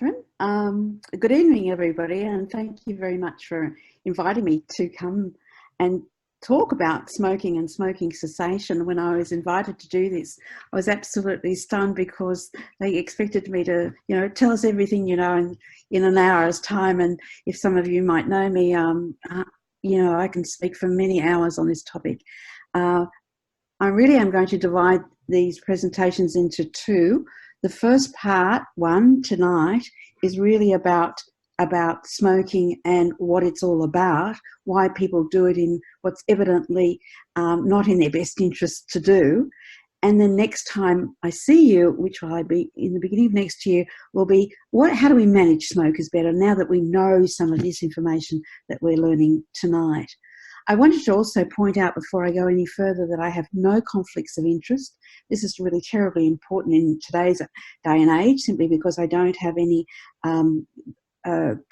Catherine. Good evening, everybody, and thank you very much for inviting me to come and talk about smoking and smoking cessation. When I was invited to do this, I was absolutely stunned because they expected me to, tell us everything, in an hour's time. And if some of you might know me, I can speak for many hours on this topic. I really am going to divide these presentations into two. The first part, one tonight, is really about smoking and what it's all about, why people do it in what's evidently not in their best interest to do. And then next time I see you, which will be in the beginning of next year, will be how do we manage smokers better now that we know some of this information that we're learning tonight. I wanted to also point out before I go any further that I have no conflicts of interest. This is really terribly important in today's day and age, simply because I don't have any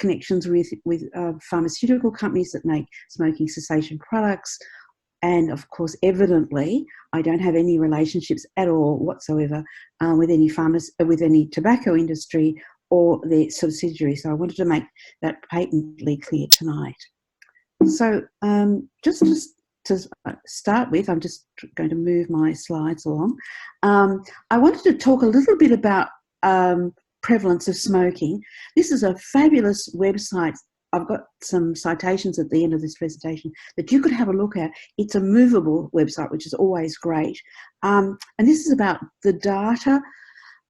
connections with pharmaceutical companies that make smoking cessation products. And of course, evidently, I don't have any relationships at all whatsoever with any tobacco industry or their subsidiaries. So I wanted to make that patently clear tonight. So just to start with, I'm just going to move my slides along. I wanted to talk a little bit about prevalence of smoking. This is a fabulous website. I've got some citations at the end of this presentation that you could have a look at. It's a movable website, which is always great. And this is about the data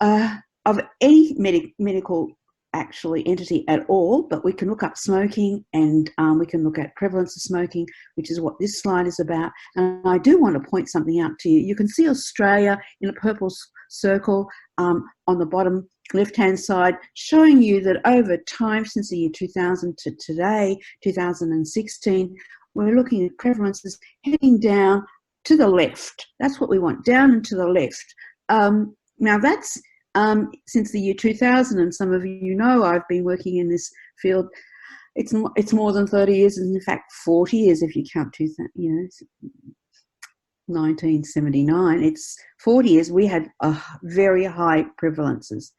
of any medical entity at all, but we can look up smoking and we can look at prevalence of smoking, which is what this slide is about. And I do want to point something out to you. You can see Australia in a purple circle on the bottom left-hand side, showing you that over time since the year 2000 to today, 2016, we're looking at prevalences heading down to the left. That's what we want, down and to the left. Now that's since the year 2000, and some of you know I've been working in this field. It's more than 30 years, and in fact 40 years if you count 1979. It's 40 years. We had very high prevalences.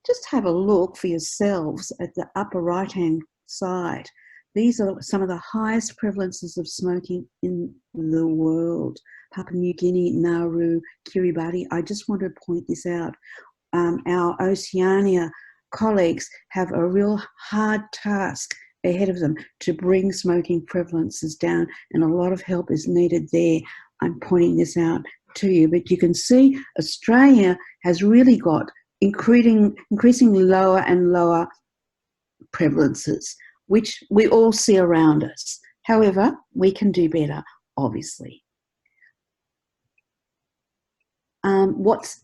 Just have a look for yourselves at the upper right-hand side. These are some of the highest prevalences of smoking in the world. Papua New Guinea, Nauru, Kiribati. I just want to point this out. Our Oceania colleagues have a real hard task ahead of them to bring smoking prevalences down, and a lot of help is needed there. I'm pointing this out to you, but you can see Australia has really got increasing lower and lower prevalences, which we all see around us. However, we can do better, obviously. What's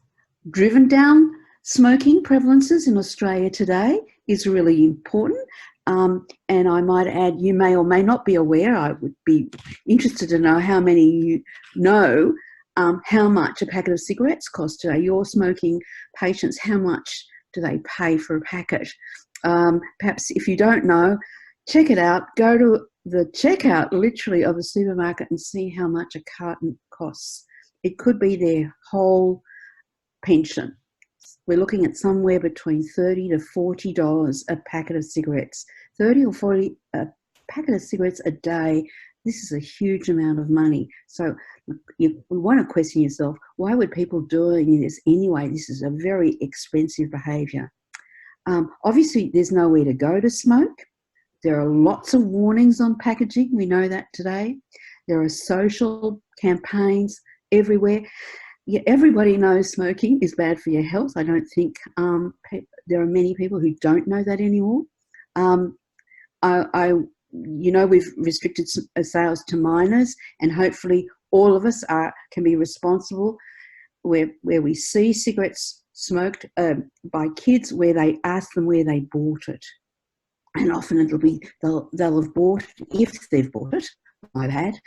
driven down smoking prevalences in Australia today is really important. And I might add, you may or may not be aware, I would be interested to know how many you know how much a packet of cigarettes costs today. Your smoking patients, how much do they pay for a packet? Perhaps if you don't know, check it out. Go to the checkout literally of a supermarket and see how much a carton costs. It could be their whole pension. We're looking at somewhere between $30 to $40 a packet of cigarettes. 30 or 40 a packet of cigarettes a day. This is a huge amount of money. So you want to question yourself, why would people doing this anyway? This is a very expensive behaviour. Obviously, there's nowhere to go to smoke. There are lots of warnings on packaging. We know that today. There are social campaigns everywhere. Yeah, everybody knows smoking is bad for your health. I don't think there are many people who don't know that anymore. We've restricted sales to minors, and hopefully all of us can be responsible where we see cigarettes smoked by kids, where they ask them where they bought it. And often it'll be they'll have bought it, if they've bought it, I've had.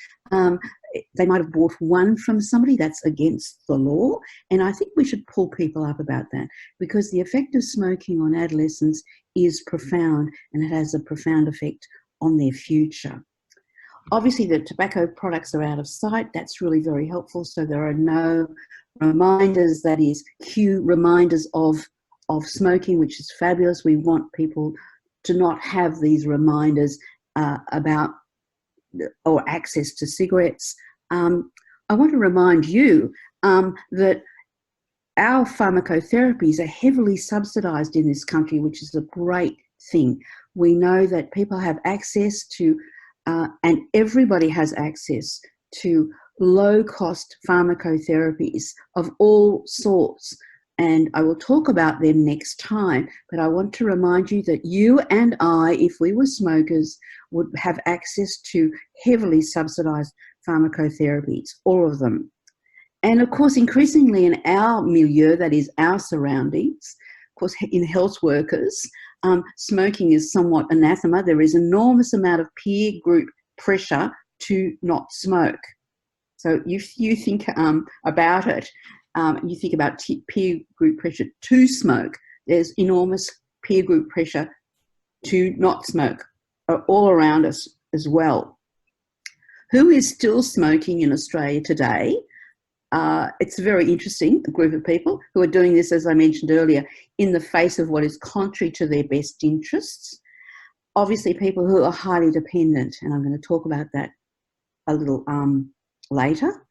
They might have bought one from somebody. That's against the law. And I think we should pull people up about that, because the effect of smoking on adolescents is profound, and it has a profound effect on their future. Obviously, the tobacco products are out of sight. That's really very helpful. So there are no reminders, that is, cue reminders of of smoking, which is fabulous. We want people to not have these reminders about or access to cigarettes. I want to remind you that our pharmacotherapies are heavily subsidised in this country, which is a great thing. We know that people have access to, and everybody has access to, low-cost pharmacotherapies of all sorts. And I will talk about them next time, but I want to remind you that you and I, if we were smokers, would have access to heavily subsidised pharmacotherapies, all of them. And of course, increasingly in our milieu, that is our surroundings, of course, in health workers, smoking is somewhat anathema. There is enormous amount of peer group pressure to not smoke. So if you think about it, you think about peer group pressure to smoke, there's enormous peer group pressure to not smoke all around us as well. Who is still smoking in Australia today? It's very interesting, a group of people who are doing this, as I mentioned earlier, in the face of what is contrary to their best interests. Obviously, people who are highly dependent, and I'm going to talk about that a little later.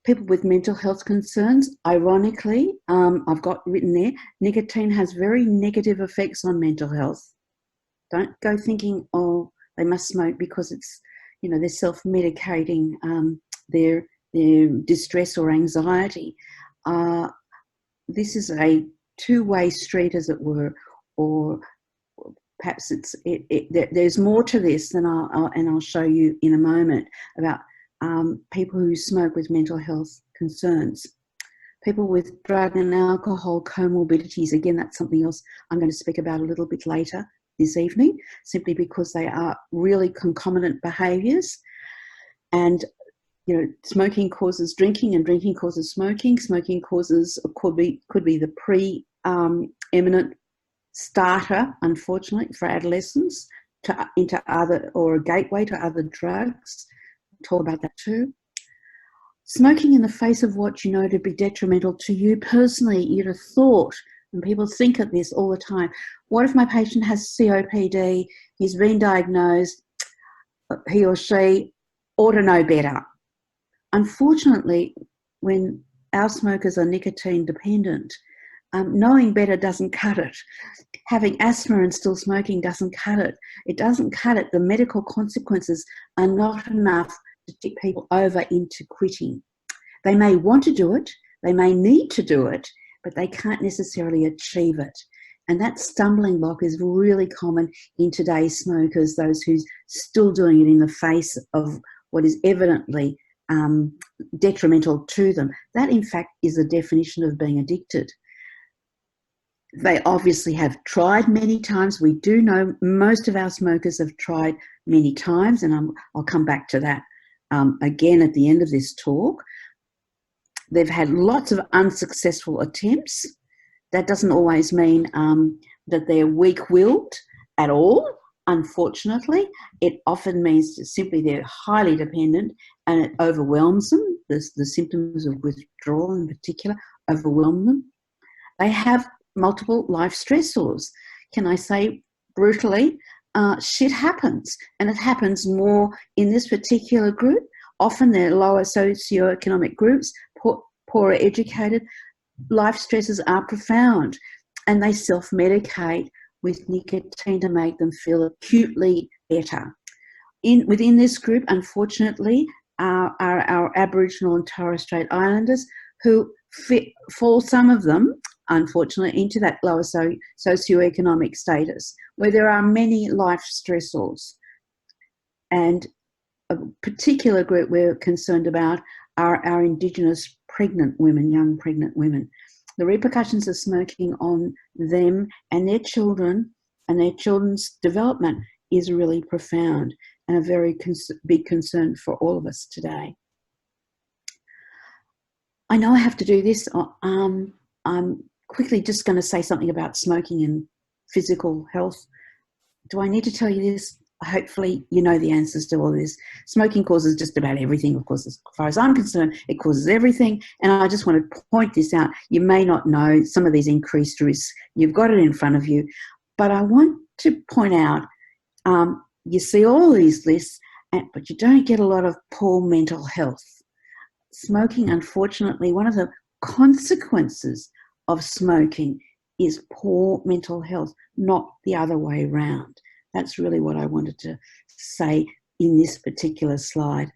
People with mental health concerns, ironically, I've got written there, nicotine has very negative effects on mental health. Don't go thinking, oh, they must smoke because it's, you know, they're self-medicating their distress or anxiety. This is a two-way street, as it were, or perhaps there's more to this than I'll show you in a moment about people who smoke with mental health concerns. People with drug and alcohol comorbidities, again, that's something else I'm going to speak about a little bit later this evening, simply because they are really concomitant behaviours. And you know, smoking causes drinking, and drinking causes smoking. Smoking causes could be the pre-eminent starter, unfortunately, for adolescents into other, or a gateway to other drugs. Talk about that too. Smoking in the face of what you know to be detrimental to you personally. You'd have thought, and people think of this all the time, what if my patient has COPD, he's been diagnosed, he or she ought to know better. Unfortunately, when our smokers are nicotine dependent, knowing better doesn't cut it. Having asthma and still smoking doesn't cut it. It doesn't cut it. The medical consequences are not enough to tip people over into quitting. They may want to do it, they may need to do it, but they can't necessarily achieve it. And that stumbling block is really common in today's smokers, those who's still doing it in the face of what is evidently detrimental to them. That, in fact, is the definition of being addicted. They obviously have tried many times. We do know most of our smokers have tried many times, and I'll come back to that again at the end of this talk. They've had lots of unsuccessful attempts. That doesn't always mean that they're weak-willed at all. Unfortunately, it often means simply they're highly dependent and it overwhelms them. The symptoms of withdrawal in particular overwhelm them. They have multiple life stressors. Can I say brutally, shit happens, and it happens more in this particular group. Often they're lower socioeconomic groups, poorer educated. Life stresses are profound, and they self-medicate with nicotine to make them feel acutely better. Within this group, unfortunately, are our Aboriginal and Torres Strait Islanders, who fall, some of them, unfortunately, into that lower socioeconomic status, where there are many life stressors. And a particular group we're concerned about are our Indigenous pregnant women, young pregnant women. The repercussions of smoking on them and their children and their children's development is really profound and a very big concern for all of us today. I know I have to do this. I'm quickly just going to say something about smoking and physical health. Do I need to tell you this? hopefully you know the answers to all this. Smoking causes just about everything, of course, as far as I'm concerned. It causes everything. And I just want to point this out. You may not know some of these increased risks. You've got it in front of you. But I want to point out, you see all these lists, but you don't get a lot of poor mental health. Smoking, unfortunately, one of the consequences of smoking is poor mental health, not the other way around. That's really what I wanted to say in this particular slide.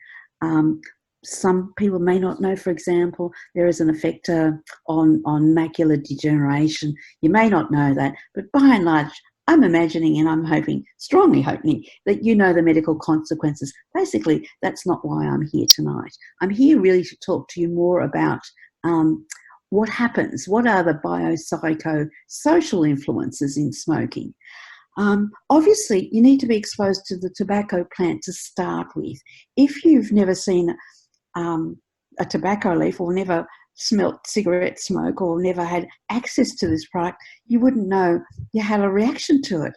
Some people may not know, for example, there is an effect on macular degeneration. You may not know that, but by and large, I'm imagining and I'm hoping, strongly hoping, that you know the medical consequences. Basically, that's not why I'm here tonight. I'm here really to talk to you more about what happens, what are the biopsychosocial influences in smoking. Obviously, you need to be exposed to the tobacco plant to start with. If you've never seen a tobacco leaf or never smelt cigarette smoke or never had access to this product, you wouldn't know you had a reaction to it.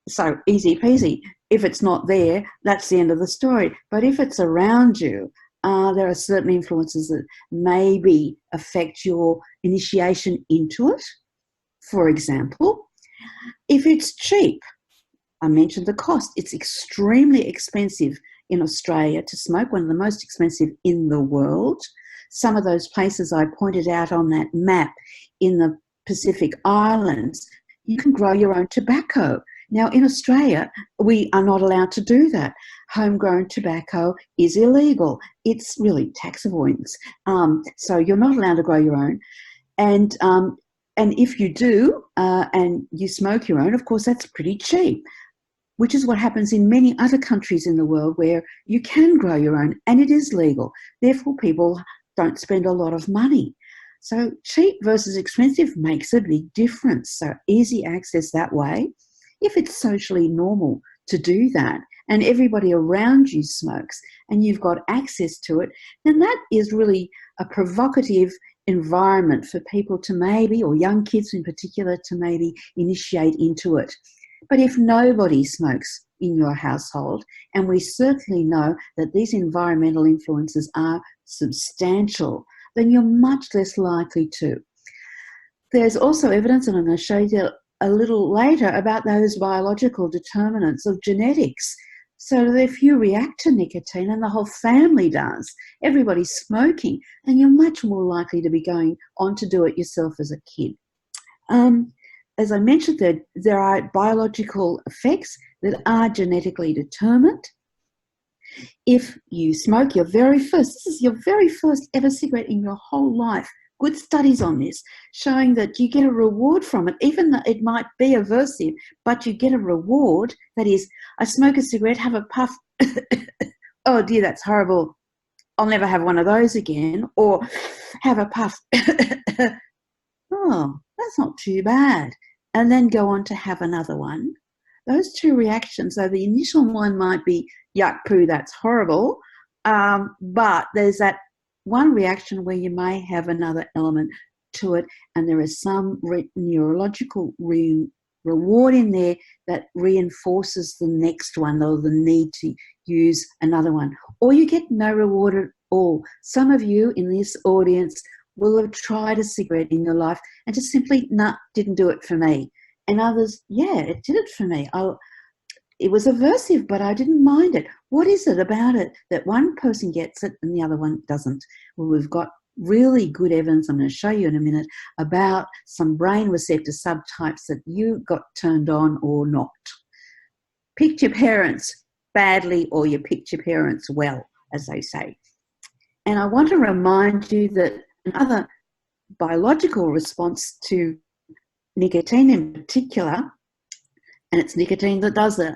So easy peasy. If it's not there, that's the end of the story. But if it's around you, there are certain influences that maybe affect your initiation into it. For example, if it's cheap, I mentioned the cost. It's extremely expensive in Australia to smoke, one of the most expensive in the world. Some of those places I pointed out on that map in the Pacific Islands, you can grow your own tobacco. Now, in Australia, we are not allowed to do that. Homegrown tobacco is illegal. It's really tax avoidance. So you're not allowed to grow your own. And if you do and you smoke your own, of course, that's pretty cheap, which is what happens in many other countries in the world where you can grow your own and it is legal. Therefore, people don't spend a lot of money. So cheap versus expensive makes a big difference. So easy access that way. If it's socially normal to do that and everybody around you smokes and you've got access to it, then that is really a provocative environment for people to maybe, or young kids in particular, to maybe initiate into it. But if nobody smokes in your household, and we certainly know that these environmental influences are substantial, then you're much less likely to. There's also evidence, and I'm going to show you a little later, about those biological determinants of genetics. So that if you react to nicotine, and the whole family does, everybody's smoking, and you're much more likely to be going on to do it yourself as a kid. As I mentioned, there are biological effects that are genetically determined. If you smoke this is your very first ever cigarette in your whole life, good studies on this, showing that you get a reward from it, even though it might be aversive, but you get a reward. That is, I smoke a cigarette, have a puff, oh dear, that's horrible, I'll never have one of those again, or have a puff, oh, that's not too bad, and then go on to have another one. Those two reactions, so the initial one might be, yuck, poo, that's horrible, but there's that one reaction where you may have another element to it, and there is some neurological reward in there that reinforces the next one, or the need to use another one. Or you get no reward at all. Some of you in this audience will have tried a cigarette in your life and just simply, didn't do it for me. And others, yeah, it did it for me. It was aversive, but I didn't mind it. What is it about it that one person gets it and the other one doesn't? Well, we've got really good evidence, I'm going to show you in a minute, about some brain receptor subtypes that you got turned on or not. Picked your parents badly, or you picked your parents well, as they say. And I want to remind you that another biological response to nicotine in particular, and it's nicotine that does it,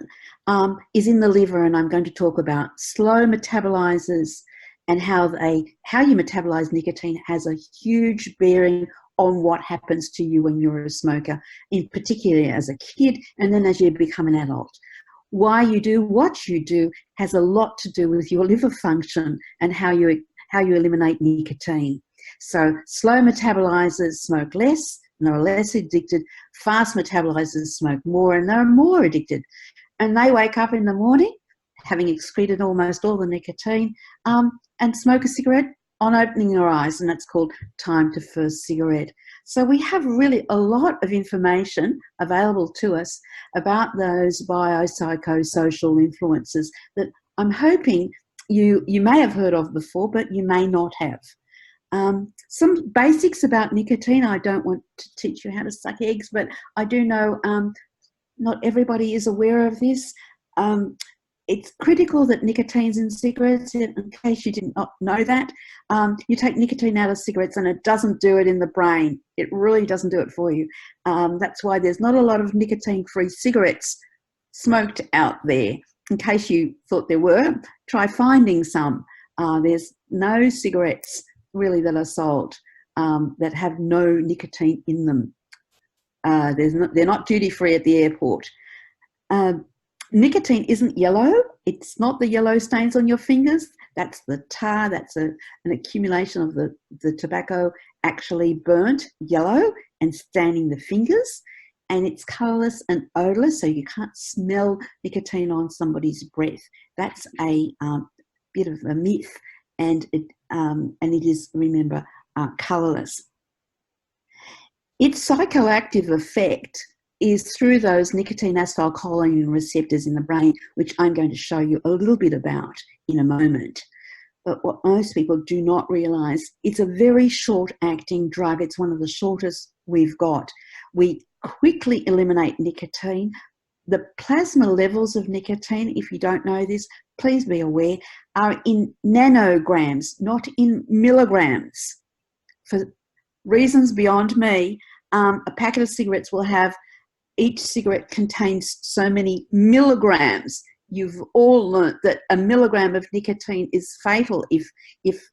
is in the liver, and I'm going to talk about slow metabolizers and how you metabolize nicotine has a huge bearing on what happens to you when you're a smoker, in particular as a kid and then as you become an adult. Why you do what you do has a lot to do with your liver function and how you eliminate nicotine. So slow metabolizers smoke less, and they're less addicted. Fast metabolizers smoke more, and they're more addicted. and they wake up in the morning having excreted almost all the nicotine, and smoke a cigarette on opening their eyes, and that's called time to first cigarette. So we have really a lot of information available to us about those biopsychosocial influences that I'm hoping you may have heard of before, but you may not have. Some basics about nicotine. I don't want to teach you how to suck eggs, but I do know not everybody is aware of this. It's critical that nicotine's in cigarettes. In case you did not know that, you take nicotine out of cigarettes and it doesn't do it in the brain. It really doesn't do it for you. That's why there's not a lot of nicotine-free cigarettes smoked out there. In case you thought there were, try finding some. There's no cigarettes really that are sold that have no nicotine in them. They're not duty-free at the airport. Nicotine isn't yellow. It's not the yellow stains on your fingers. That's the tar. That's an accumulation of the tobacco actually burnt yellow and staining the fingers. And it's colourless and odourless, so you can't smell nicotine on somebody's breath. That's a bit of a myth, and it is, remember, colourless. Its psychoactive effect is through those nicotine acetylcholine receptors in the brain, which I'm going to show you a little bit about in a moment. But what most people do not realise, it's a very short-acting drug. It's one of the shortest we've got. We quickly eliminate nicotine. The plasma levels of nicotine, if you don't know this, please be aware, are in nanograms, not in milligrams. For reasons beyond me, a packet of cigarettes will have, each cigarette contains so many milligrams. You've all learnt that a milligram of nicotine is fatal if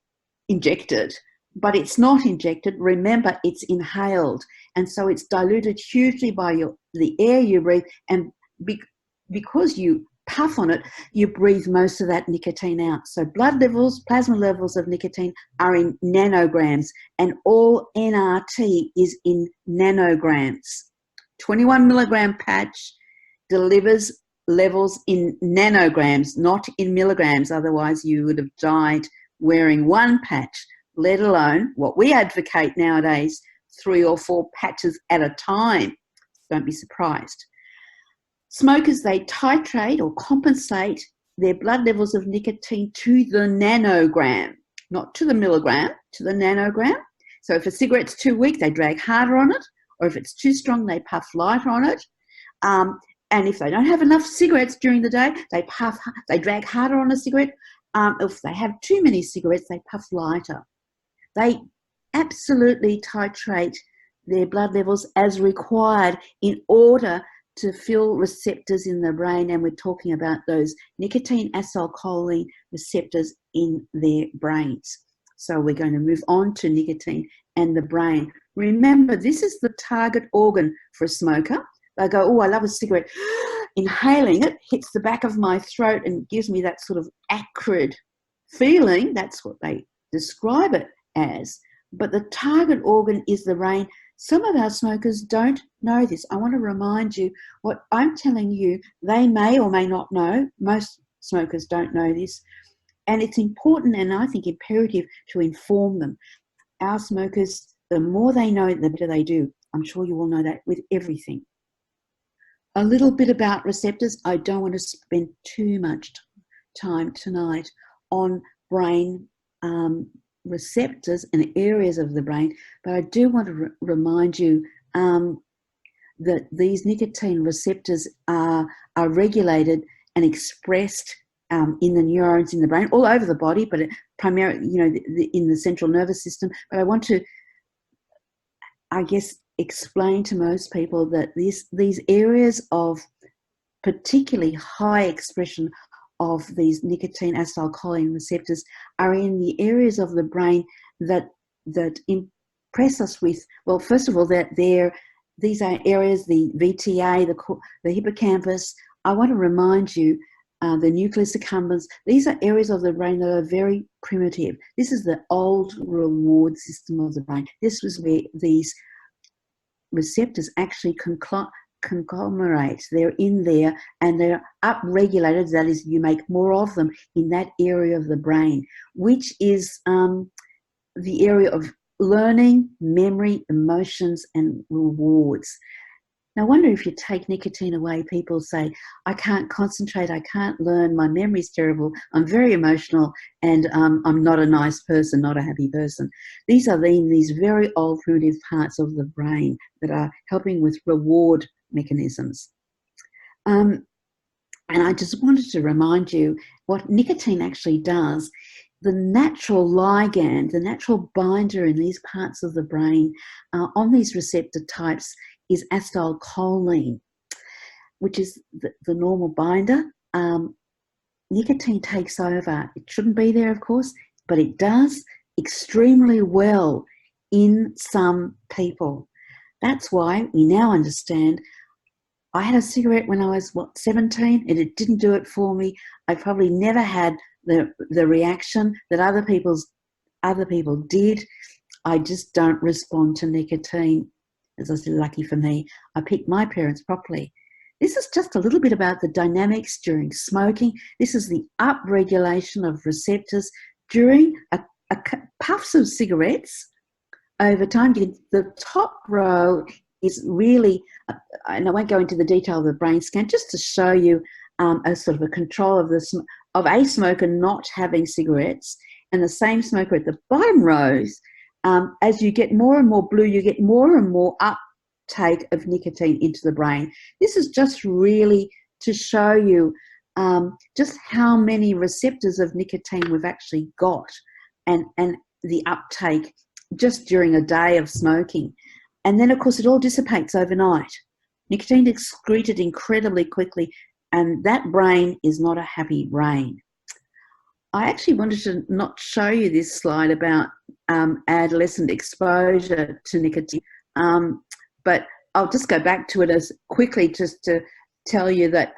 injected, but it's not injected. Remember, it's inhaled, and so it's diluted hugely by the air you breathe, and because you puff on it, you breathe most of that nicotine out. So blood levels, plasma levels of nicotine are in nanograms, and all NRT is in nanograms. 21 milligram patch delivers levels in nanograms, not in milligrams. Otherwise, you would have died wearing one patch, let alone what we advocate nowadays, 3 or 4 patches at a time. Don't be surprised. Smokers, they titrate or compensate their blood levels of nicotine to the nanogram, not to the milligram, to the nanogram. So if a cigarette's too weak, they drag harder on it, or if it's too strong, they puff lighter on it. And if they don't have enough cigarettes during the day, they drag harder on a cigarette. If they have too many cigarettes, they puff lighter. They absolutely titrate their blood levels as required in order to fill receptors in the brain, and we're talking about those nicotine acetylcholine receptors in their brains. So we're going to move on to nicotine and the brain. Remember, this is the target organ for a smoker. They go, oh, I love a cigarette. Inhaling it hits the back of my throat and gives me that sort of acrid feeling. That's what they describe it as. But the target organ is the brain. Some of our smokers don't know this. I want to remind you, what I'm telling you, they may or may not know. Most smokers don't know this. And it's important, and I think imperative, to inform them. Our smokers, the more they know, the better they do. I'm sure you all know that with everything. A little bit about receptors. I don't want to spend too much time tonight on brain receptors and areas of the brain, but I do want to remind you that these nicotine receptors are regulated and expressed in the neurons in the brain, all over the body, but primarily, in the central nervous system. But I want to, I guess, explain to most people that these areas of particularly high expression of these nicotine acetylcholine receptors are in the areas of the brain that impress us with, well, first of all, that these are areas, the VTA, the hippocampus. I want to remind you, the nucleus accumbens, these are areas of the brain that are very primitive. This is the old reward system of the brain. This was where these receptors actually conglomerate. They're in there and they're upregulated. That is, you make more of them in that area of the brain, which is the area of learning, memory, emotions, and rewards. Now, I wonder if you take nicotine away, people say, I can't concentrate, I can't learn, my memory's terrible, I'm very emotional, and I'm not a nice person, not a happy person. These are these very old primitive parts of the brain that are helping with reward mechanisms. And I just wanted to remind you what nicotine actually does. The natural ligand, the natural binder in these parts of the brain on these receptor types is acetylcholine, which is the normal binder. Nicotine takes over. It shouldn't be there, of course, but it does extremely well in some people. That's why we now understand. I had a cigarette when I was, 17, and it didn't do it for me. I probably never had the reaction that other people did. I just don't respond to nicotine. As I said, lucky for me, I picked my parents properly. This is just a little bit about the dynamics during smoking. This is the upregulation of receptors during puffs of cigarettes over time. The top row is really, and I won't go into the detail of the brain scan, just to show you a sort of a control of a smoker not having cigarettes, and the same smoker at the bottom rows. As you get more and more blue, you get more and more uptake of nicotine into the brain. This is just really to show you just how many receptors of nicotine we've actually got, and the uptake just during a day of smoking. And then, of course, it all dissipates overnight. Nicotine is excreted incredibly quickly, and that brain is not a happy brain. I actually wanted to not show you this slide about adolescent exposure to nicotine, but I'll just go back to it as quickly just to tell you that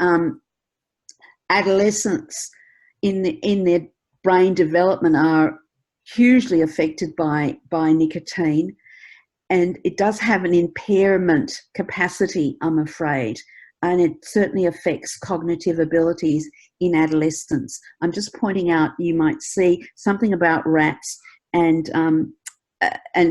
adolescents in their brain development are hugely affected by nicotine, and it does have an impairment capacity, I'm afraid. And it certainly affects cognitive abilities in adolescents. I'm just pointing out, you might see something about rats and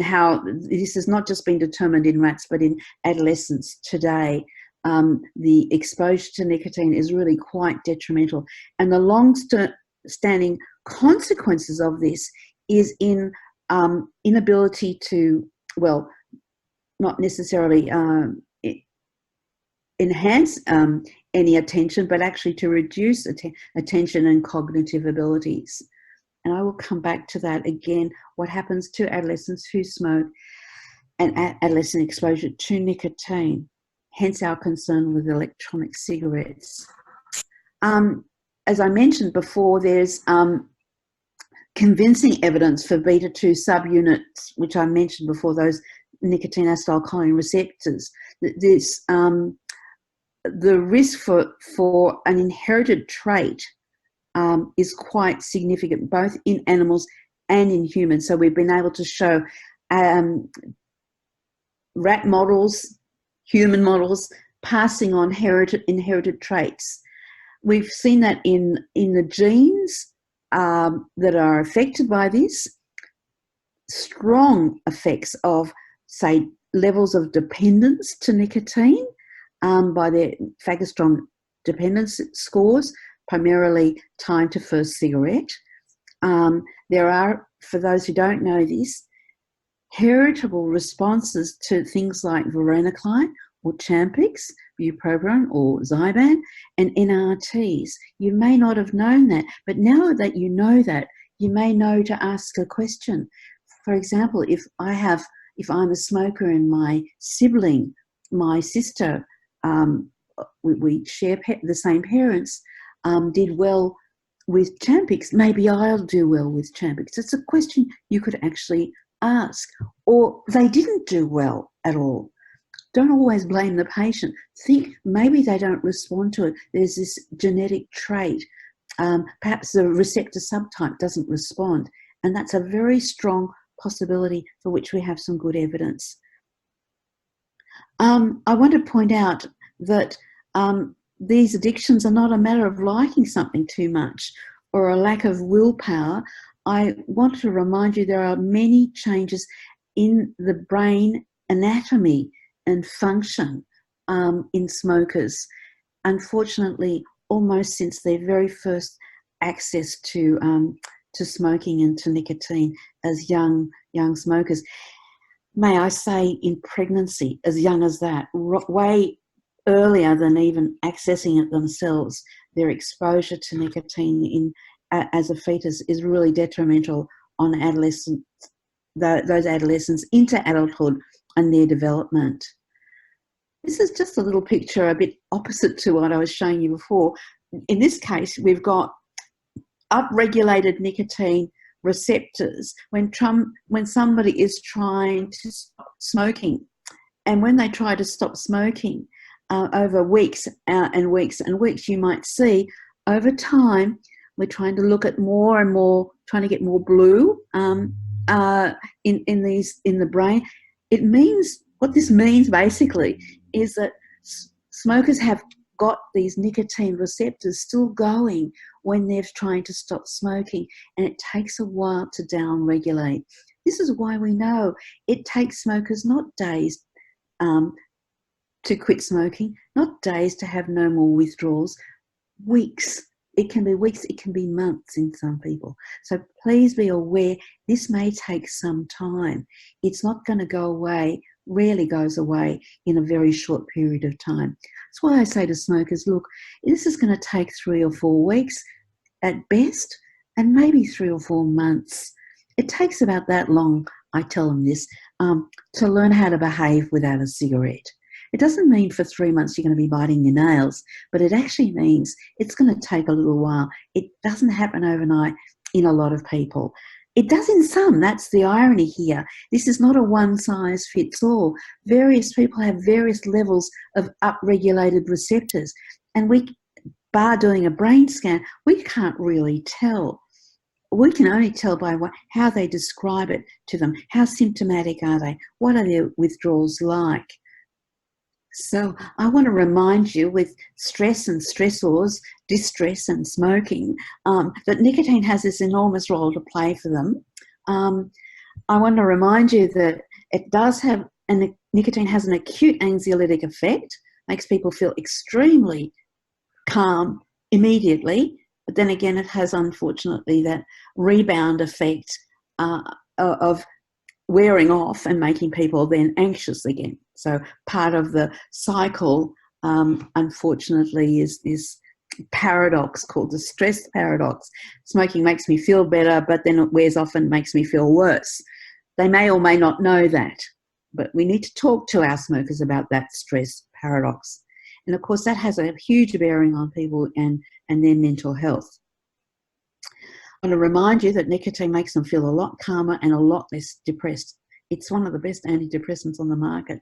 how this has not just been determined in rats, but in adolescents today. The exposure to nicotine is really quite detrimental. And the long-standing consequences of this is in inability to, well, not necessarily enhance any attention, but actually to reduce attention and cognitive abilities. And I will come back to that again, what happens to adolescents who smoke and adolescent exposure to nicotine, hence our concern with electronic cigarettes. As I mentioned before, there's convincing evidence for beta-2 subunits, which I mentioned before, those nicotine acetylcholine receptors. This the risk for an inherited trait is quite significant, both in animals and in humans. So we've been able to show rat models, human models, passing on inherited traits. We've seen that in the genes that are affected by this, strong effects of, say, levels of dependence to nicotine by their phagostrom dependence scores, primarily time to first cigarette. There are, for those who don't know this, heritable responses to things like varenicline or Champix, bupropion or Zyban, and NRTs. You may not have known that, but now that you know that, you may know to ask a question. For example, if I'm a smoker and my sibling, my sister, we share the same parents, did well with Champix, maybe I'll do well with Champix. It's a question you could actually ask. Or they didn't do well at all. Don't always blame the patient. Think maybe they don't respond to it. There's this genetic trait. Perhaps the receptor subtype doesn't respond. And that's a very strong possibility for which we have some good evidence. I want to point out that these addictions are not a matter of liking something too much or a lack of willpower. I want to remind you there are many changes in the brain anatomy and function in smokers. Unfortunately, almost since their very first access to smoking and to nicotine as young smokers. May I say, in pregnancy, as young as that, way earlier than even accessing it themselves, their exposure to nicotine as a fetus is really detrimental on adolescents, those adolescents into adulthood and their development. This is just a little picture a bit opposite to what I was showing you before. In this case, we've got upregulated nicotine receptors when somebody is trying to stop smoking. And when they try to stop smoking over weeks and weeks and weeks, you might see over time we're trying to look at more and more, trying to get more blue in the brain. It means, what this means basically is that smokers have got these nicotine receptors still going when they're trying to stop smoking, and it takes a while to down-regulate. This is why we know it takes smokers not days to quit smoking, not days to have no more withdrawals, weeks. It can be weeks, it can be months in some people. So please be aware this may take some time. It's not going to go away, rarely goes away in a very short period of time. That's why I say to smokers, look, this is going to take 3 or 4 weeks at best, and maybe 3 or 4 months. It takes about that long, I tell them this, to learn how to behave without a cigarette. It doesn't mean for 3 months you're going to be biting your nails, but it actually means it's going to take a little while. It doesn't happen overnight in a lot of people. It does in some. That's the irony here. This is not a one-size-fits-all. Various people have various levels of upregulated receptors, and bar doing a brain scan, we can't really tell. We can only tell by how they describe it to them. How symptomatic are they? What are their withdrawals like? So I want to remind you, with stress and stressors, distress and smoking, that nicotine has this enormous role to play for them. I want to remind you that it does have, and nicotine has an acute anxiolytic effect, makes people feel extremely calm immediately, but then again it has, unfortunately, that rebound effect of wearing off and making people then anxious again. So part of the cycle, unfortunately, is this paradox called the stress paradox. Smoking makes me feel better, but then it wears off and makes me feel worse. They may or may not know that, but we need to talk to our smokers about that stress paradox. And of course, that has a huge bearing on people and their mental health. I want to remind you that nicotine makes them feel a lot calmer and a lot less depressed. It's one of the best antidepressants on the market.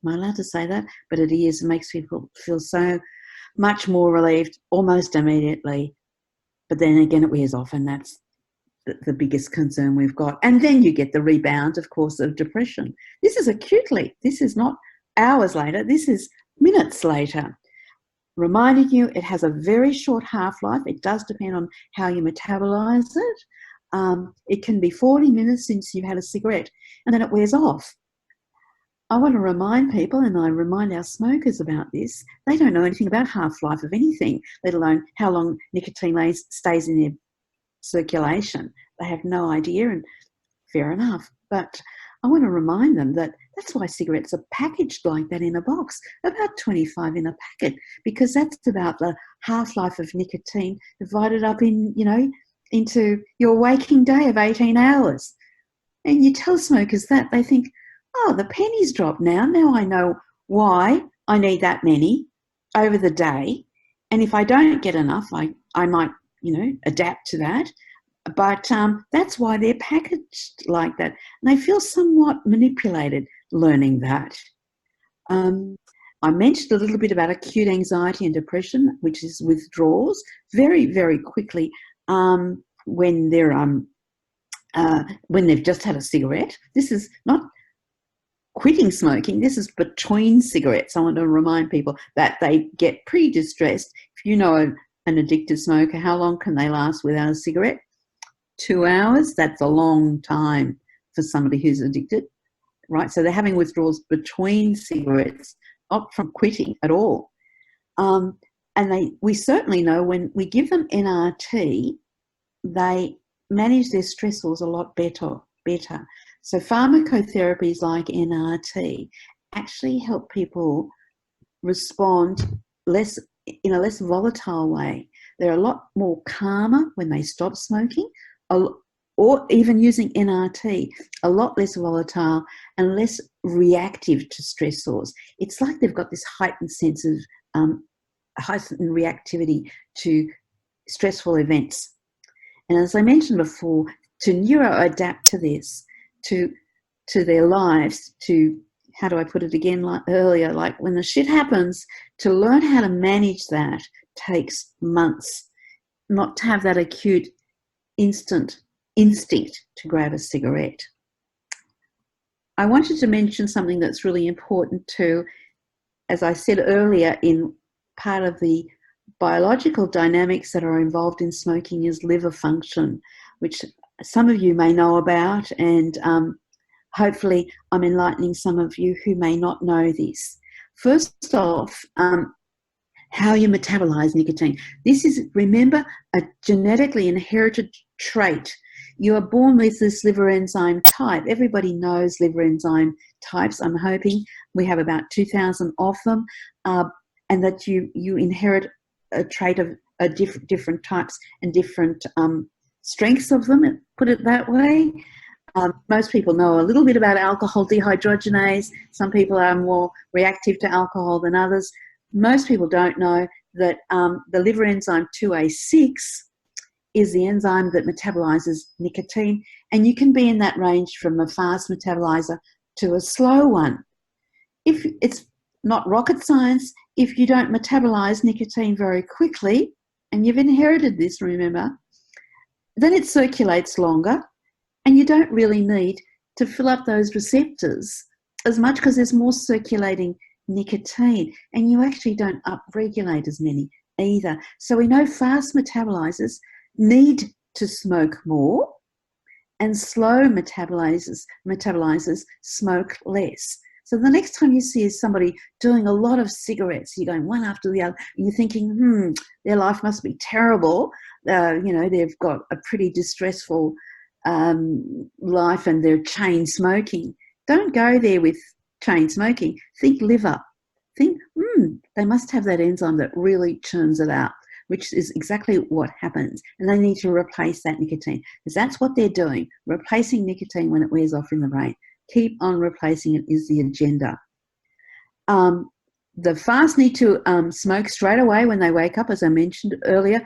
Am I allowed to say that? But it is. It makes people feel so much more relieved almost immediately. But then again, it wears off, and that's the biggest concern we've got. And then you get the rebound, of course, of depression. This is acutely. This is not hours later. This is minutes later. Reminding you, it has a very short half-life. It does depend on how you metabolize it. It can be 40 minutes since you've had a cigarette, and then it wears off. I want to remind people, and I remind our smokers about this, they don't know anything about half-life of anything, let alone how long nicotine stays in their circulation. They have no idea, and fair enough. But I want to remind them that that's why cigarettes are packaged like that in a box, about 25 in a packet, because that's about the half-life of nicotine divided up into your waking day of 18 hours. And you tell smokers that, they think, oh, the penny's dropped now. Now I know why I need that many over the day. And if I don't get enough, I might, adapt to that. But that's why they're packaged like that. And they feel somewhat manipulated learning that. I mentioned a little bit about acute anxiety and depression, which is withdrawals, very, very quickly when they've just had a cigarette. This is not quitting smoking, this is between cigarettes. I want to remind people that they get pretty distressed. If you know an addicted smoker, how long can they last without a cigarette? 2 hours? That's a long time for somebody who's addicted, right? So they're having withdrawals between cigarettes, not from quitting at all. And we certainly know when we give them NRT, they manage their stressors a lot better. So pharmacotherapies like NRT actually help people respond in a less volatile way. They're a lot more calmer when they stop smoking, or even using NRT, a lot less volatile and less reactive to stressors. It's like they've got this heightened sense of heightened reactivity to stressful events. And as I mentioned before, to neuroadapt to this, to their lives, to, how do I put it again, like earlier, like when the shit happens, to learn how to manage that takes months, not to have that acute instinct to grab a cigarette. I wanted to mention something that's really important too. As I said earlier, in part of the biological dynamics that are involved in smoking is liver function, which some of you may know about, and hopefully I'm enlightening some of you who may not know this. First off, how you metabolize nicotine. This is, remember, a genetically inherited trait. You are born with this liver enzyme type. Everybody knows liver enzyme types, I'm hoping. We have about 2,000 of them, and that you inherit a trait of different types and different strengths of them, put it that way. Most people know a little bit about alcohol dehydrogenase. Some people are more reactive to alcohol than others. Most people don't know that the liver enzyme 2A6 is the enzyme that metabolizes nicotine, and you can be in that range from a fast metabolizer to a slow one. If it's not rocket science, if you don't metabolize nicotine very quickly, and you've inherited this, remember, then it circulates longer, and you don't really need to fill up those receptors as much because there's more circulating nicotine, and you actually don't upregulate as many either. So we know fast metabolizers need to smoke more, and slow metabolizers smoke less. So the next time you see somebody doing a lot of cigarettes, you're going one after the other, and you're thinking, their life must be terrible. They've got a pretty distressful life and they're chain smoking. Don't go there with chain smoking. Think liver. Think, they must have that enzyme that really churns it out, which is exactly what happens. And they need to replace that nicotine, because that's what they're doing, replacing nicotine when it wears off in the brain. Keep on replacing it is the agenda. The fast need to smoke straight away when they wake up, as I mentioned earlier.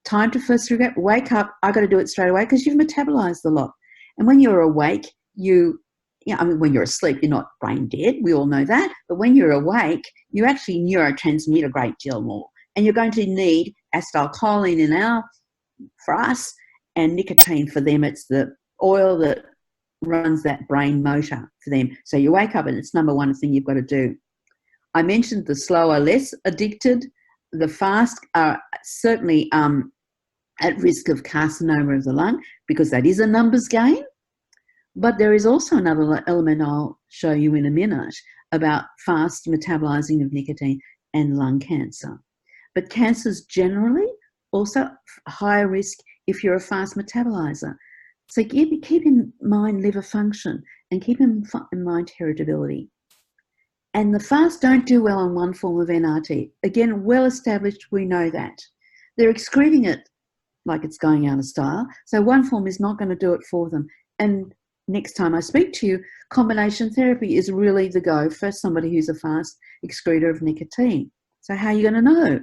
Time to first cigarette, wake up, I got to do it straight away because you've metabolized a lot. And when you're awake, when you're asleep, you're not brain dead. We all know that. But when you're awake, you actually neurotransmit a great deal more. And you're going to need acetylcholine for us, and nicotine for them. It's the oil that runs that brain motor for them. So you wake up and it's number one thing you've got to do. I mentioned the slow are less addicted. The fast are certainly at risk of carcinoma of the lung, because that is a numbers game. But there is also another element I'll show you in a minute about fast metabolizing of nicotine and lung cancer. But cancers generally also higher risk if you're a fast metabolizer. So keep in mind liver function and keep in mind heritability. And the fast don't do well on one form of NRT. Again, well established, we know that. They're excreting it like it's going out of style. So one form is not going to do it for them. And next time I speak to you, combination therapy is really the go for somebody who's a fast excreter of nicotine. So how are you going to know?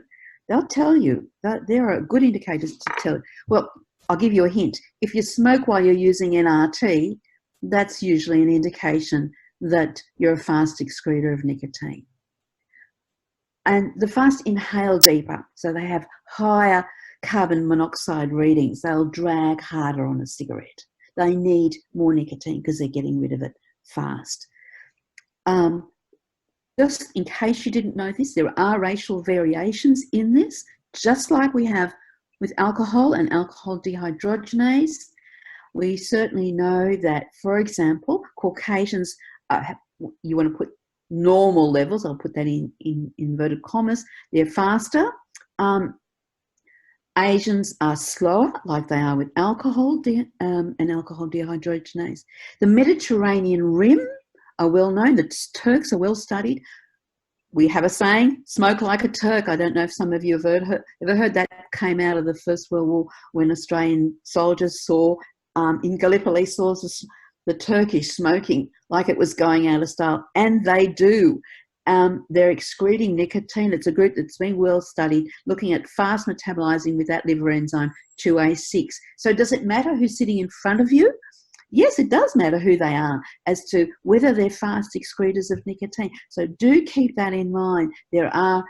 They'll tell you. There are good indicators to tell you. Well, I'll give you a hint. If you smoke while you're using NRT, that's usually an indication that you're a fast excreter of nicotine. And the fast inhale deeper, so they have higher carbon monoxide readings. They'll drag harder on a cigarette. They need more nicotine because they're getting rid of it fast. Um, just in case you didn't know this, there are racial variations in this, just like we have with alcohol and alcohol dehydrogenase. We certainly know that, for example, Caucasians, you want to put normal levels, I'll put that in inverted commas, they're faster. Asians are slower, like they are with alcohol and alcohol dehydrogenase. The Mediterranean Rim are well known. The Turks are well studied. We have a saying, smoke like a Turk. I don't know if some of you have ever heard that. Came out of the First World War when Australian soldiers saw in Gallipoli, saw the Turkish smoking like it was going out of style, and they do. They're excreting nicotine. It's a group that's been well studied, looking at fast metabolizing with that liver enzyme 2A6. So does it matter who's sitting in front of you? Yes, it does matter who they are as to whether they're fast excretors of nicotine. So do keep that in mind. There are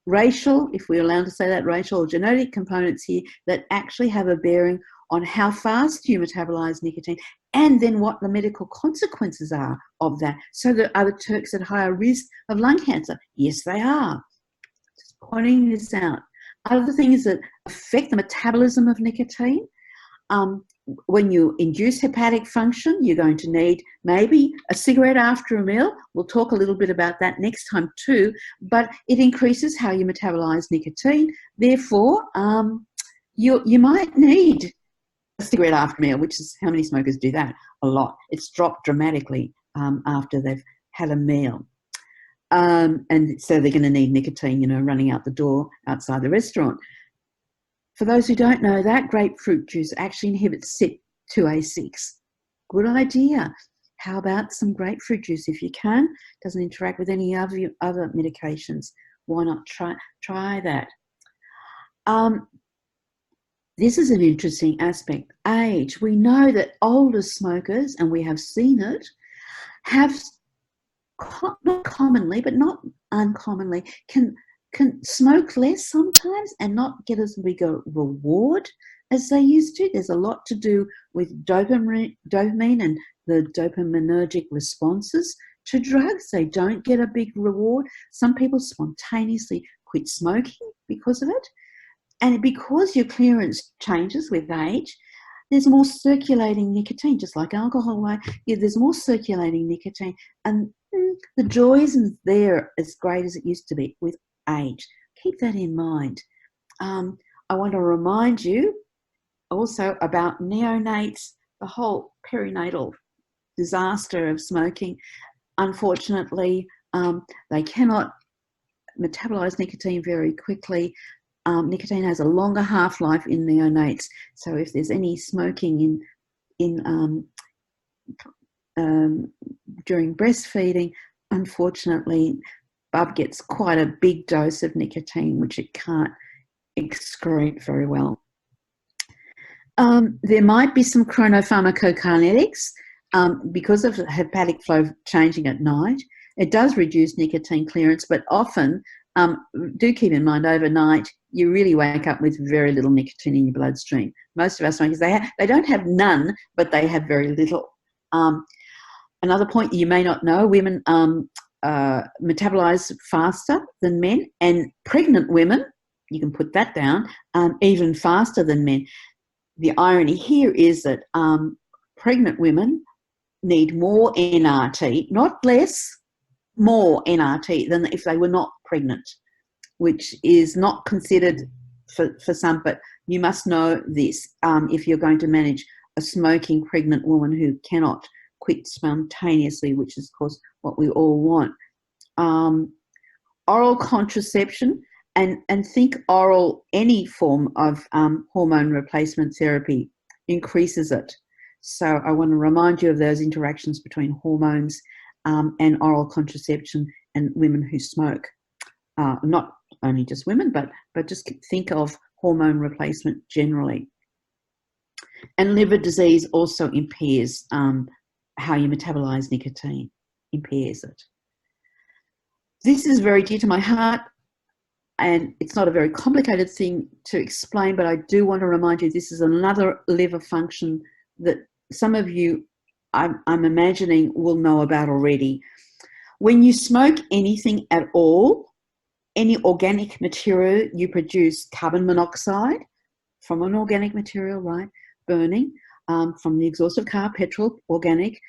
racial, if we're allowed to say that, racial or genetic components here that actually have a bearing on how fast you metabolize nicotine and then what the medical consequences are of that. So are the Turks at higher risk of lung cancer? Yes, they are. Just pointing this out. Other things that affect the metabolism of nicotine, when you induce hepatic function, you're going to need maybe a cigarette after a meal. We'll talk a little bit about that next time too, but it increases how you metabolize nicotine. Therefore, you might need a cigarette after a meal, which is how many smokers do that? A lot. It's dropped dramatically after they've had a meal. And so they're going to need nicotine, running out the door outside the restaurant. For those who don't know that, grapefruit juice actually inhibits CYP2A6. Good idea. How about some grapefruit juice if you can? Doesn't interact with any other medications. Why not try that? This is an interesting aspect. Age. We know that older smokers, and we have seen it, have not commonly, but not uncommonly, can smoke less sometimes and not get as big a reward as they used to. There's a lot to do with dopamine and the dopaminergic responses to drugs. They don't get a big reward. Some people spontaneously quit smoking because of it. And because your clearance changes with age, there's more circulating nicotine, just like alcohol. There's more circulating nicotine, and the joy isn't there as great as it used to be with age. Keep that in mind. I want to remind you also about neonates, the whole perinatal disaster of smoking. Unfortunately, they cannot metabolize nicotine very quickly. Nicotine has a longer half-life in neonates, so if there's any smoking during breastfeeding, unfortunately, bub gets quite a big dose of nicotine, which it can't excrete very well. There might be some chronopharmacokinetics because of hepatic flow changing at night. It does reduce nicotine clearance, but often, do keep in mind, overnight, you really wake up with very little nicotine in your bloodstream. Most of our smokers, they don't have none, but they have very little. Another point you may not know, women metabolize faster than men, and pregnant women, you can put that down, even faster than men. The irony here is that pregnant women need more NRT, not less, more NRT than if they were not pregnant, which is not considered for some, but you must know this if you're going to manage a smoking pregnant woman who cannot quit spontaneously, which is, of course, what we all want. Oral contraception, and think oral, any form of hormone replacement therapy increases it. So I want to remind you of those interactions between hormones and oral contraception and women who smoke. Not only just women, but just think of hormone replacement generally. And liver disease also impairs how you metabolize nicotine, impairs it. This is very dear to my heart, and it's not a very complicated thing to explain, but I do want to remind you this is another liver function that some of you, I'm imagining, will know about already. When you smoke anything at all, any organic material, you produce carbon monoxide from an organic material, right? Burning from the exhaust of car, petrol, organic.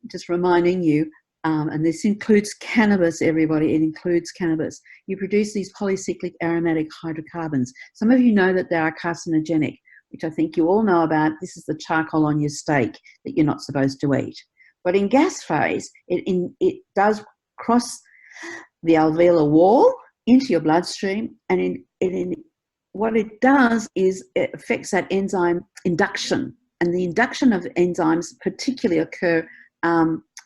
Just reminding you, and this includes cannabis, everybody, it includes cannabis. You produce these polycyclic aromatic hydrocarbons. Some of you know that they are carcinogenic, which I think you all know about. This is the charcoal on your steak that you're not supposed to eat. But in gas phase, it does cross the alveolar wall into your bloodstream, and what it does is it affects that enzyme induction. And the induction of enzymes particularly occur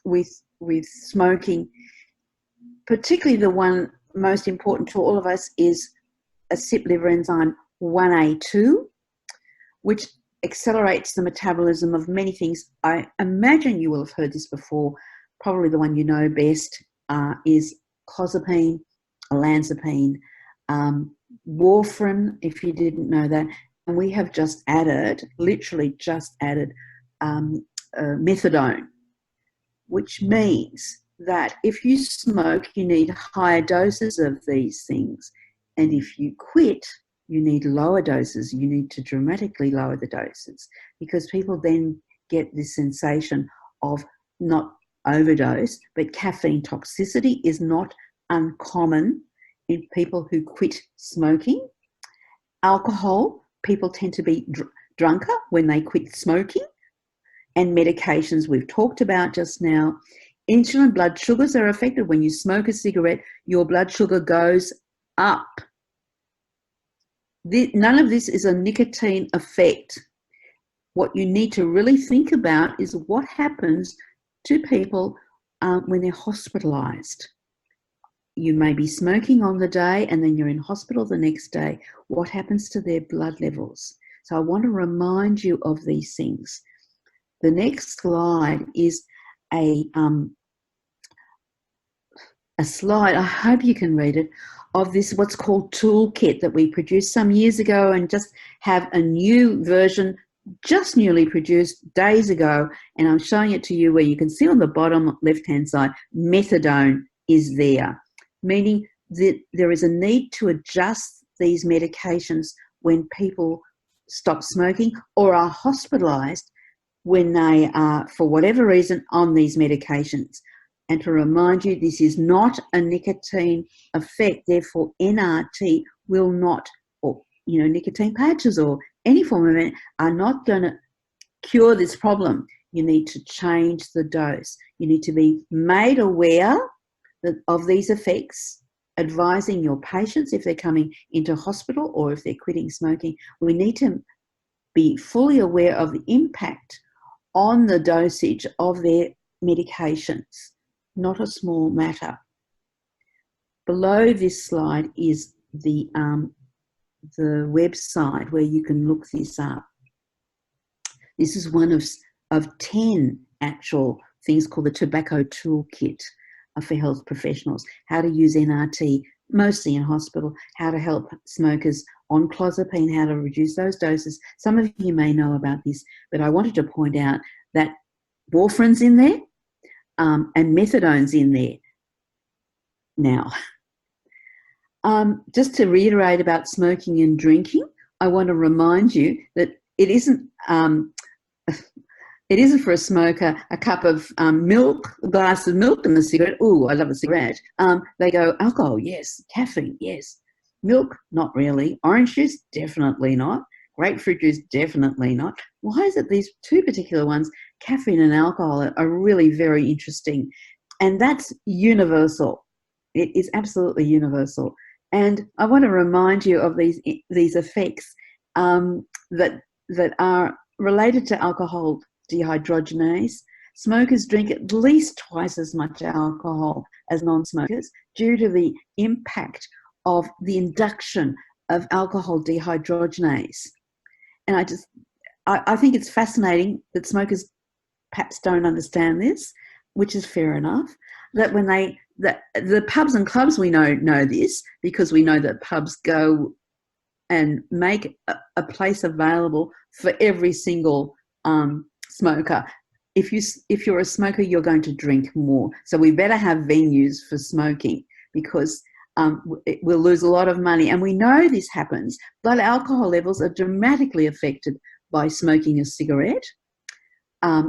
with smoking. Particularly the one most important to all of us is a CYP liver enzyme 1A2, which accelerates the metabolism of many things. I imagine you will have heard this before. Probably the one you know best is clozapine, olanzapine, warfarin, if you didn't know that. And we have just added, literally just added, methadone, which means that if you smoke, you need higher doses of these things. And if you quit, you need lower doses. You need to dramatically lower the doses, because people then get this sensation of not overdose, but caffeine toxicity is not uncommon in people who quit smoking. Alcohol, people tend to be drunker when they quit smoking. And medications we've talked about just now. Insulin, blood sugars are affected. When you smoke a cigarette, your blood sugar goes up. None of this is a nicotine effect. What you need to really think about is what happens to people when they're hospitalised. You may be smoking on the day and then you're in hospital the next day. What happens to their blood levels? So I want to remind you of these things. The next slide is a slide, I hope you can read it, of this what's called toolkit that we produced some years ago, and just have a new version just newly produced days ago, and I'm showing it to you where you can see on the bottom left-hand side, methadone is there, meaning that there is a need to adjust these medications when people stop smoking or are hospitalised when they are, for whatever reason, on these medications. And to remind you, this is not a nicotine effect, therefore NRT will not, or nicotine patches or any form of it are not going to cure this problem. You need to change the dose. You need to be made aware of these effects, advising your patients if they're coming into hospital or if they're quitting smoking. We need to be fully aware of the impact on the dosage of their medications. Not a small matter. Below this slide is the website where you can look this up. This is one of 10 actual things called the Tobacco Toolkit for health professionals. How to use NRT, mostly in hospital, how to help smokers on clozapine, how to reduce those doses. Some of you may know about this, but I wanted to point out that warfarin's in there and methadone's in there. Now, just to reiterate about smoking and drinking, I want to remind you that it isn't for a smoker a cup of milk, a glass of milk and a cigarette. Ooh, I love a cigarette. They go, alcohol, yes. Caffeine, yes. Milk, not really. Orange juice, definitely not. Grapefruit juice, definitely not. Why is it these two particular ones, caffeine and alcohol, are really very interesting? And that's universal. It is absolutely universal. And I want to remind you of these effects that are related to alcohol dehydrogenase. Smokers drink at least twice as much alcohol as non-smokers due to the impact of the induction of alcohol dehydrogenase. And I think it's fascinating that smokers perhaps don't understand this, which is fair enough, that when the pubs and clubs, we know this because we know that pubs go and make a place available for every single smoker. if you're a smoker, you're going to drink more. So we better have venues for smoking, because we'll lose a lot of money. And we know this happens. Blood alcohol levels are dramatically affected by smoking a cigarette.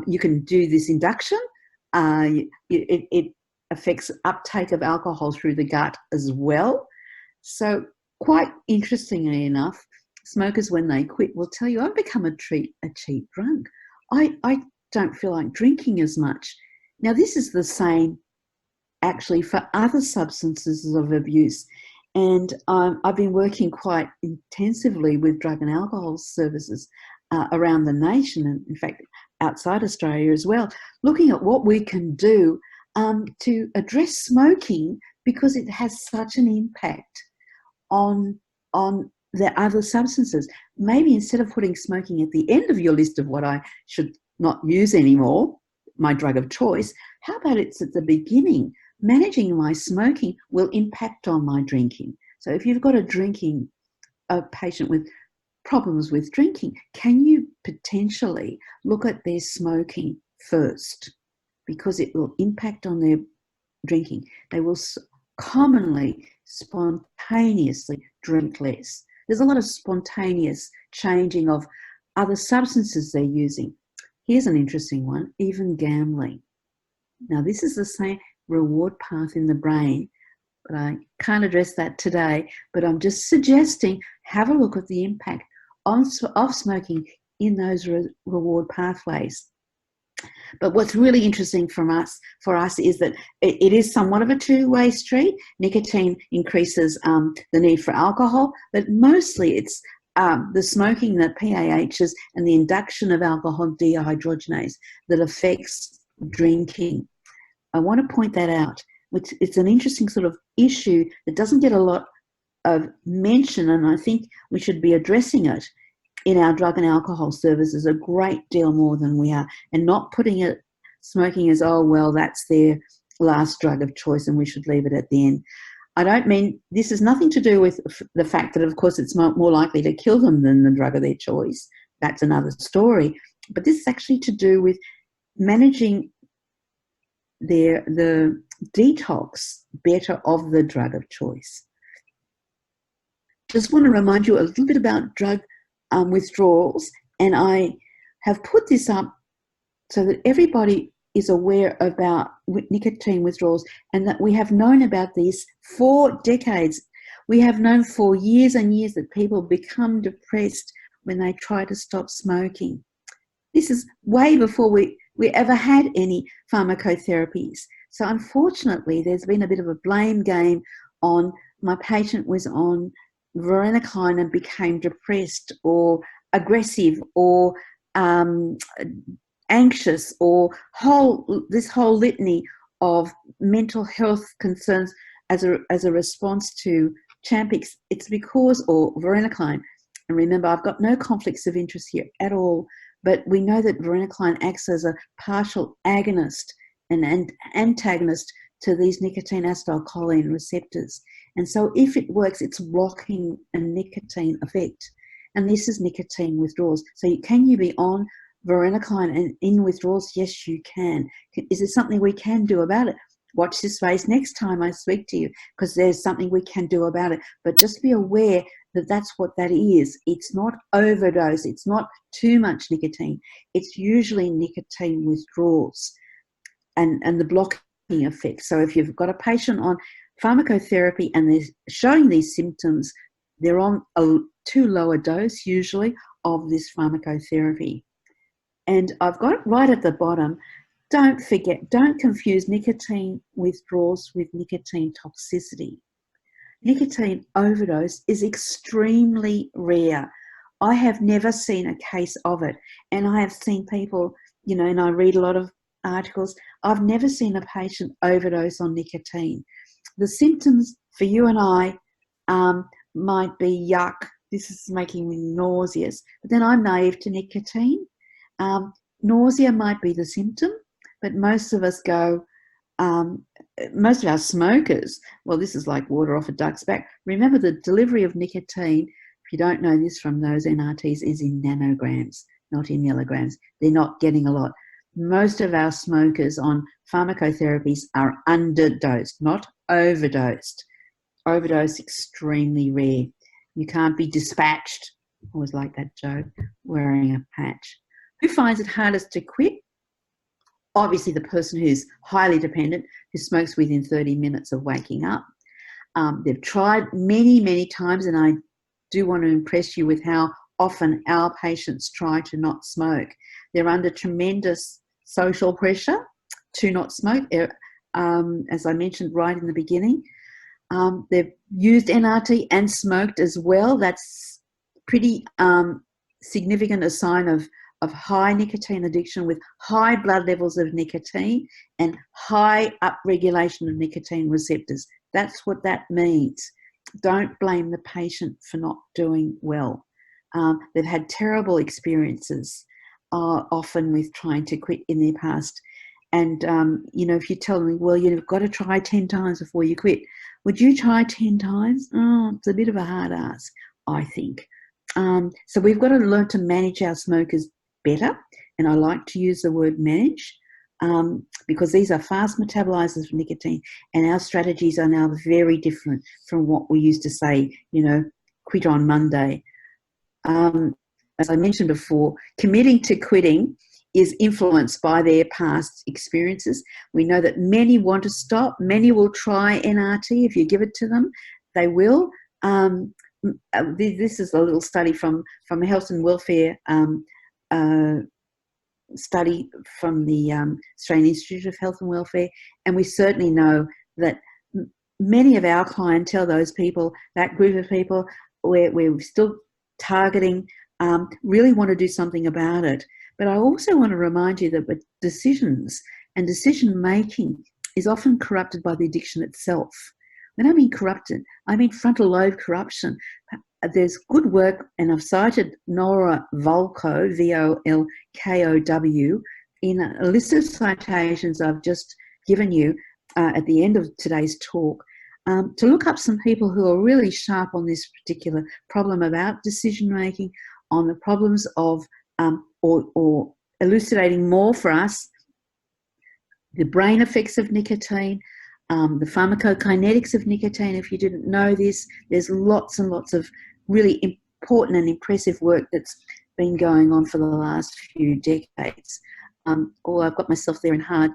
You can do this induction. It affects uptake of alcohol through the gut as well. So quite interestingly enough, smokers, when they quit, will tell you, I've become a cheap drunk. I don't feel like drinking as much. Now, this is the same actually for other substances of abuse. And I've been working quite intensively with drug and alcohol services around the nation, and in fact, outside Australia as well, looking at what we can do to address smoking, because it has such an impact on the other substances. Maybe instead of putting smoking at the end of your list of what I should not use anymore, my drug of choice, how about it's at the beginning? Managing my smoking will impact on my drinking. So if you've got a patient with problems with drinking, can you potentially look at their smoking first? Because it will impact on their drinking. They will commonly spontaneously drink less. There's a lot of spontaneous changing of other substances they're using. Here's an interesting one, even gambling. Now, this is the same reward path in the brain, but I can't address that today. But I'm just suggesting, have a look at the impact of smoking in those reward pathways. But what's really interesting for us is that it is somewhat of a two-way street. Nicotine increases the need for alcohol, but mostly it's the smoking, the PAHs, and the induction of alcohol dehydrogenase that affects drinking. I want to point that out. It's an interesting sort of issue that doesn't get a lot of mention, and I think we should be addressing it in our drug and alcohol services a great deal more than we are, and not putting smoking as, oh, well, that's their last drug of choice and we should leave it at the end. I don't mean, this has nothing to do with the fact that, of course, it's more likely to kill them than the drug of their choice. That's another story. But this is actually to do with managing the detox better of the drug of choice. Just want to remind you a little bit about drug withdrawals, and I have put this up so that everybody is aware about nicotine withdrawals, and that we have known about these for decades. We have known for years and years that people become depressed when they try to stop smoking. This is way before we ever had any pharmacotherapies. So unfortunately, there's been a bit of a blame game on, my patient was on varenicline and became depressed or aggressive or anxious, or this whole litany of mental health concerns as a response to Champix. It's because, or varenicline, and remember, I've got no conflicts of interest here at all, but we know that varenicline acts as a partial agonist and antagonist to these nicotine acetylcholine receptors. And so if it works, it's blocking a nicotine effect. And this is nicotine withdrawals. So can you be on varenicline and in withdrawals? Yes, you can. Is there something we can do about it? Watch this space next time I speak to you, because there's something we can do about it. But just be aware that that's what that is. It's not overdose. It's not too much nicotine. It's usually nicotine withdrawals and the blocking effect. So if you've got a patient on pharmacotherapy and they're showing these symptoms, they're on a too low a dose usually of this pharmacotherapy. And I've got it right at the bottom. Don't forget, don't confuse nicotine withdrawals with nicotine toxicity. Nicotine overdose is extremely rare. I have never seen a case of it. And I have seen people, and I read a lot of articles. I've never seen a patient overdose on nicotine. The symptoms for you and I might be yuck. This is making me nauseous. But then I'm naive to nicotine. Nausea might be the symptom, but most of us go, most of our smokers, well, this is like water off a duck's back. Remember, the delivery of nicotine, if you don't know this from those NRTs, is in nanograms, not in milligrams. They're not getting a lot. most of our smokers on pharmacotherapies are underdosed, not overdosed. Overdose extremely rare. You can't be dispatched, always like that joke, wearing a patch. Who finds it hardest to quit? Obviously the person who's highly dependent, who smokes within 30 minutes of waking up. They've tried many, many times, and I do want to impress you with how often our patients try to not smoke. They're under tremendous social pressure to not smoke. As I mentioned right in the beginning, they've used NRT and smoked as well. That's pretty significant, a sign of high nicotine addiction with high blood levels of nicotine and high upregulation of nicotine receptors. That's what that means. Don't blame the patient for not doing well. They've had terrible experiences often with trying to quit in their past. And, if you tell me, well, you've got to try 10 times before you quit, would you try 10 times? Oh, it's a bit of a hard ask, I think. So we've got to learn to manage our smokers better. And I like to use the word manage because these are fast metabolizers of nicotine, and our strategies are now very different from what we used to say, quit on Monday. As I mentioned before, committing to quitting is influenced by their past experiences. We know that many want to stop. Many will try NRT. If you give it to them, they will. This is a little study from a health and welfare study from the Australian Institute of Health and Welfare, and we certainly know that many of our clientele, those people, that group of people, we're still targeting, really want to do something about it. But I also want to remind you that decisions and decision making is often corrupted by the addiction itself. When I mean corrupted, I mean frontal lobe corruption. There's good work, and I've cited Nora Volkow, Volkow, in a list of citations I've just given you at the end of today's talk, to look up some people who are really sharp on this particular problem about decision making, on the problems of or elucidating more for us the brain effects of nicotine, the pharmacokinetics of nicotine. If you didn't know this, there's lots and lots of really important and impressive work that's been going on for the last few decades. I've got myself there in hard,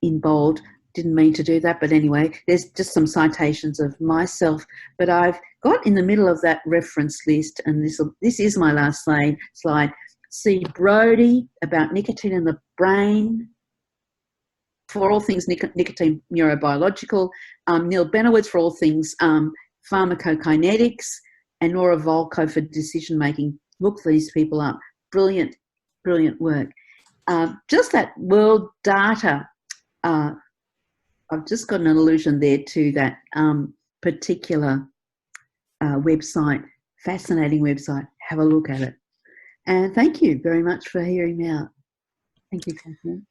in bold. Didn't mean to do that, but anyway, there's just some citations of myself. But I've got in the middle of that reference list, and this is my last slide. See Brody about nicotine in the brain, for all things nicotine neurobiological, Neil Benowitz for all things pharmacokinetics, and Nora Volkow for decision making. Look these people up. Brilliant, brilliant work. Just that world data. I've just got an allusion there to that particular website. Fascinating website. Have a look at it. And thank you very much for hearing me out. Thank you, Catherine.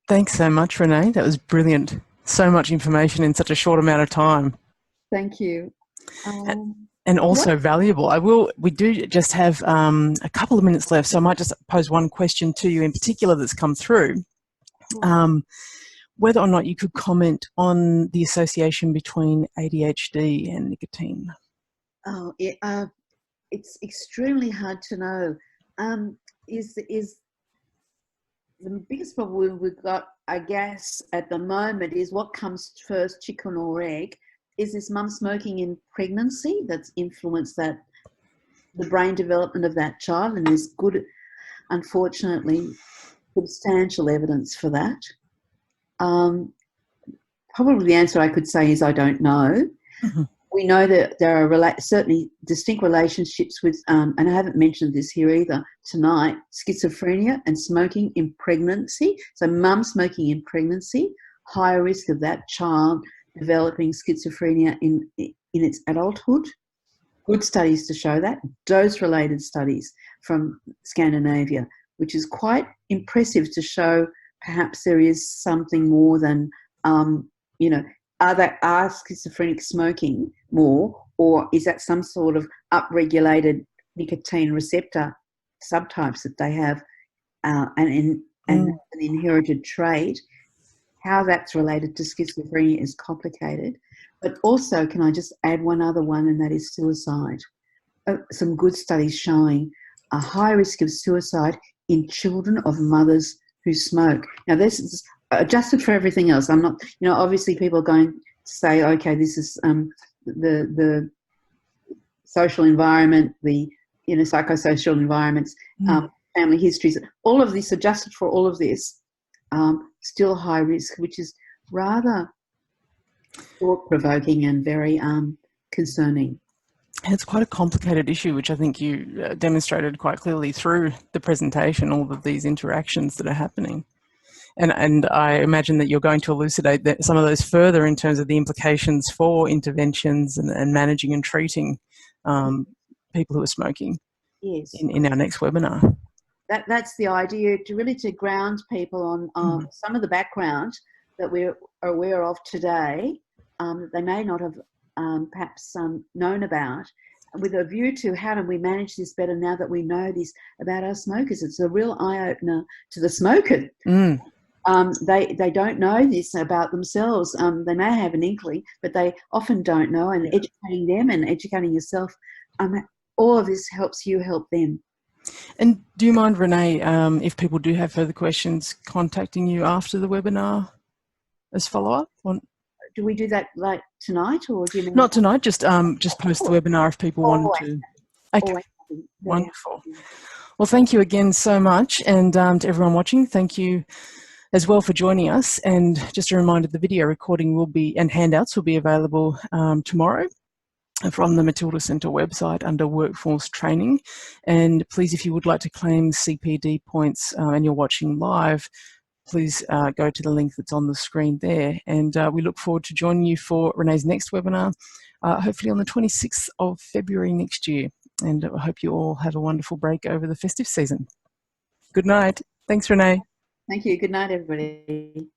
Thanks so much, Renee. That was brilliant. So much information in such a short amount of time. Thank you. And also valuable. We do just have a couple of minutes left, so I might just pose one question to you in particular that's come through. Whether or not you could comment on the association between ADHD and nicotine. It's extremely hard to know. Is the biggest problem we've got, I guess, at the moment is what comes first, chicken or egg? Is this mum smoking in pregnancy that's influenced the brain development of that child? And there's unfortunately, substantial evidence for that. Probably the answer I could say is I don't know. Mm-hmm. We know that there are certainly distinct relationships with, and I haven't mentioned this here either tonight, schizophrenia and smoking in pregnancy. So mum smoking in pregnancy, higher risk of that child developing schizophrenia in its adulthood. Good studies to show that. Dose-related studies from Scandinavia, which is quite impressive to show perhaps there is something more than, are schizophrenic smoking more, or is that some sort of upregulated nicotine receptor subtypes that they have, and an inherited trait. How that's related to schizophrenia is complicated. But also, can I just add one other one, and that is suicide. Some good studies showing a high risk of suicide in children of mothers who smoke. Now, this is adjusted for everything else. I'm not, obviously people are going to say, okay, this is the social environment, the psychosocial environments, family histories, all of this, adjusted for all of this, still high risk, which is rather thought-provoking and very concerning. It's quite a complicated issue, which I think you demonstrated quite clearly through the presentation, all of these interactions that are happening. And I imagine that you're going to elucidate some of those further in terms of the implications for interventions and managing and treating people who are smoking. Yes. In our next webinar. That's the idea, to ground people on some of the background that we're aware of today, that they may not have perhaps known about, with a view to how do we manage this better now that we know this about our smokers. It's a real eye-opener to the smoker. They don't know this about themselves. They may have an inkling, but they often don't know, and educating them and educating yourself, all of this helps you help them. And do you mind, Renee, if people do have further questions, contacting you after the webinar as follow-up? Do we do that like tonight, or do you mean? Not tonight, just post the webinar if people want to. Okay, wonderful. Well, thank you again so much, and to everyone watching, thank you as well for joining us. And just a reminder, the video recording will be, and handouts will be available tomorrow from the Matilda Centre website under Workforce Training. And please, if you would like to claim CPD points and you're watching live, please go to the link that's on the screen there. And we look forward to joining you for Renee's next webinar, hopefully on the 26th of February next year. And I hope you all have a wonderful break over the festive season. Good night. Thanks, Renee. Thank you. Good night, everybody.